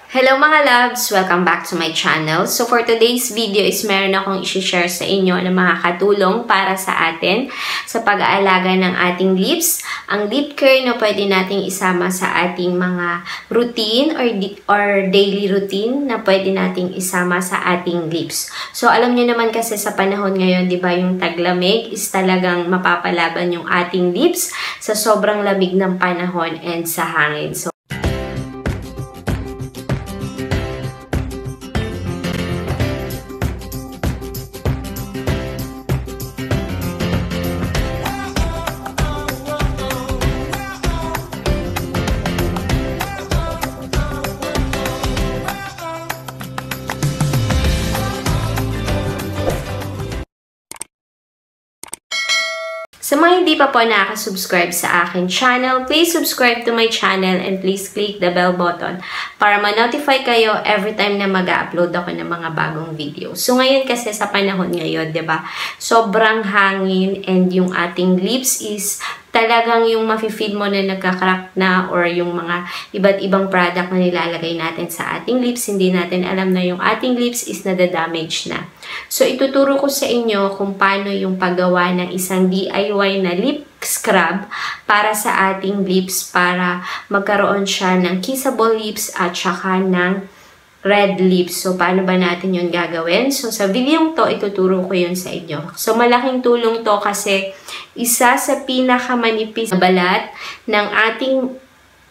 Hello mga loves! Welcome back to my channel. So for today's video is meron akong i-share sa inyo na makakatulong para sa atin sa pag-aalaga ng ating lips. Ang lip care na pwede nating isama sa ating mga routine or daily routine na pwede nating isama sa ating lips. So alam niyo naman kasi sa panahon ngayon, di ba, yung taglamig is talagang mapapalaban yung ating lips sa sobrang lamig ng panahon and sa hangin. So sa mga hindi pa po nakaka-subscribe sa akin channel, please subscribe to my channel and please click the bell button para ma-notify kayo every time na mag-upload ako ng mga bagong video. So ngayon kasi sa panahon ngayon, 'di ba? Sobrang hangin and yung ating lips is talagang yung mafe-feel mo na nagka-crack na or yung mga iba't ibang product na nilalagay natin sa ating lips, hindi natin alam na yung ating lips is nadadamage na. So, ituturo ko sa inyo kung paano yung paggawa ng isang DIY na lip scrub para sa ating lips para magkaroon siya ng kissable lips at saka ng red lips. So, paano ba natin yun gagawin? So, sa video to, ituturo ko yun sa inyo. So, malaking tulong to kasi isa sa pinakamanipis na balat ng ating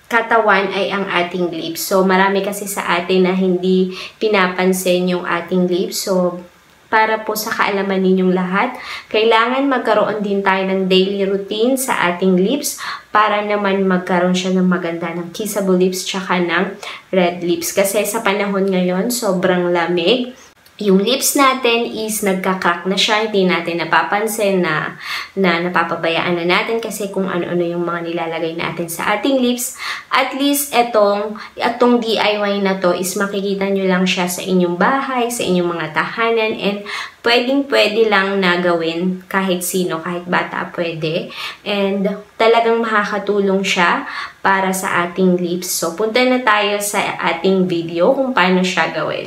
katawan ay ang ating lips. So, marami kasi sa atin na hindi pinapansin yung ating lips. So, para po sa kaalaman ninyong lahat, kailangan magkaroon din tayo ng daily routine sa ating lips para naman magkaroon siya ng maganda ng kissable lips tsaka ng red lips. Kasi sa panahon ngayon, sobrang lamig. Yung lips natin is nagka-crack na siya, hindi natin napapansin na napapabayaan na natin kasi kung ano-ano yung mga nilalagay natin sa ating lips. At least itong DIY na to is makikita nyo lang siya sa inyong bahay, sa inyong mga tahanan, and pwedeng-pwede lang na gawin kahit sino, kahit bata pwede. And talagang makakatulong siya para sa ating lips. So punta na tayo sa ating video kung paano siya gawin.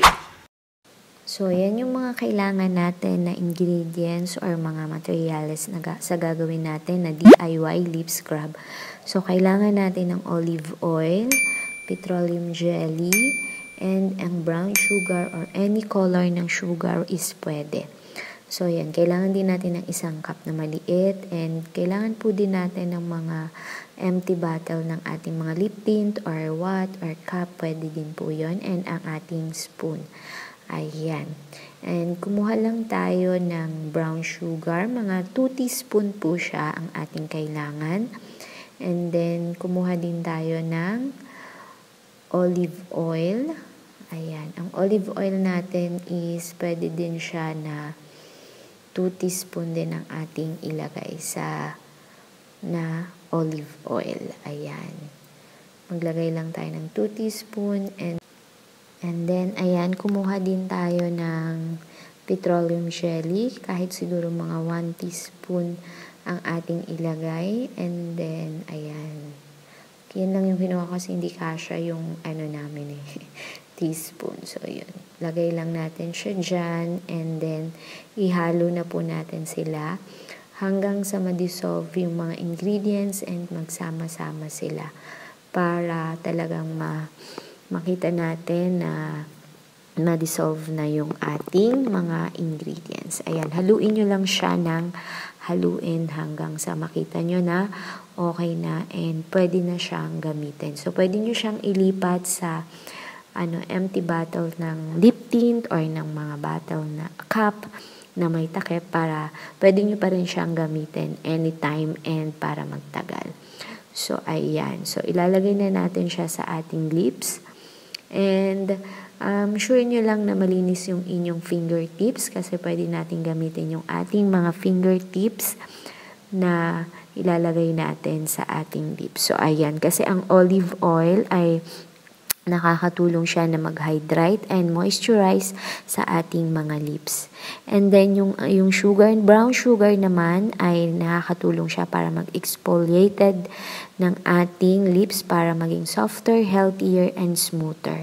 So, yan yung mga kailangan natin na ingredients or mga materials na sa gagawin natin na DIY lip scrub. So, kailangan natin ng olive oil, petroleum jelly, and ang brown sugar or any color ng sugar is pwede. So, yan. Kailangan din natin ng isang cup na maliit and kailangan po din natin ng mga empty bottle ng ating mga lip tint or what or cup. Pwede din po yun. And ang ating spoon. Ayan. And kumuha lang tayo ng brown sugar. Mga 2 teaspoon po siya ang ating kailangan. And then, kumuha din tayo ng olive oil. Ayan. Ang olive oil natin is pwede din siya na 2 teaspoon din ang ating ilagay sa na olive oil. Ayan. Maglagay lang tayo ng 2 teaspoon and then, ayan, kumuha din tayo ng petroleum jelly. Kahit siguro mga 1 teaspoon ang ating ilagay. And then, ayan. Yan lang yung kinuha kasi hindi kasya yung namin teaspoon. So, yun. Lagay lang natin siya dyan. And then, ihalo na po natin sila hanggang sa ma-dissolve yung mga ingredients and magsama-sama sila para talagang makita natin na na-dissolve na yung ating mga ingredients. Ayan, haluin nyo lang siya ng haluin hanggang sa makita nyo na okay na and pwede na siyang gamitin. So, pwede nyo siyang ilipat sa empty bottle ng lip tint or ng mga bottle na cup na may takip para pwede nyo pa rin siyang gamitin anytime and para magtagal. So, ayan. So, ilalagay na natin siya sa ating lips. And sure nyo lang na malinis yung inyong fingertips kasi pwede natin gamitin yung ating mga fingertips na ilalagay natin sa ating lips. So, ayan. Kasi ang olive oil ay nakakatulong siya na mag-hydrate and moisturize sa ating mga lips. And then, yung sugar, brown sugar naman ay nakakatulong siya para mag-exfoliated ng ating lips para maging softer, healthier, and smoother.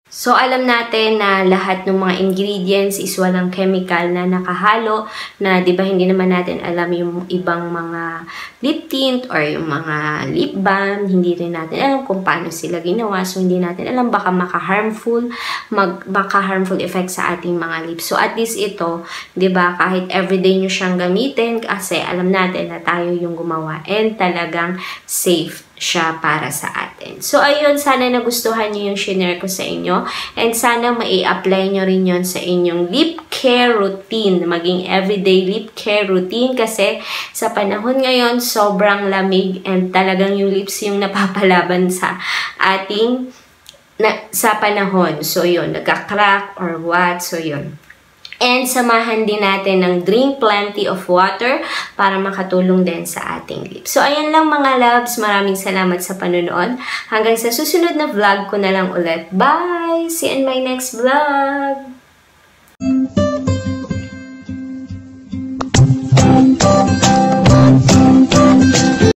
So, alam natin na lahat ng mga ingredients is walang chemical na nakahalo na, di ba, hindi naman natin alam yung ibang mga lip tint or yung mga lip balm. Hindi rin natin alam kung paano sila ginawa. So, hindi natin alam baka maka-harmful effect sa ating mga lips. So, at least ito, di ba, kahit everyday nyo siyang gamitin kasi alam natin na tayo yung gumawa and talagang safe siya para sa atin. So, ayun, sana nagustuhan nyo yung shinare ko sa inyo and sana mai-apply nyo rin yon sa inyong lip care routine, maging everyday lip care routine kasi sa panahon ngayon, sobrang lamig and talagang yung lips yung napapalaban sa ating sa panahon. So, yun, nagka-crack or what. So, yun. And samahan din natin ng drink plenty of water para makatulong din sa ating lips. So, ayan lang mga loves. Maraming salamat sa panonood. Hanggang sa susunod na vlog ko na lang ulit. Bye! See you in my next vlog!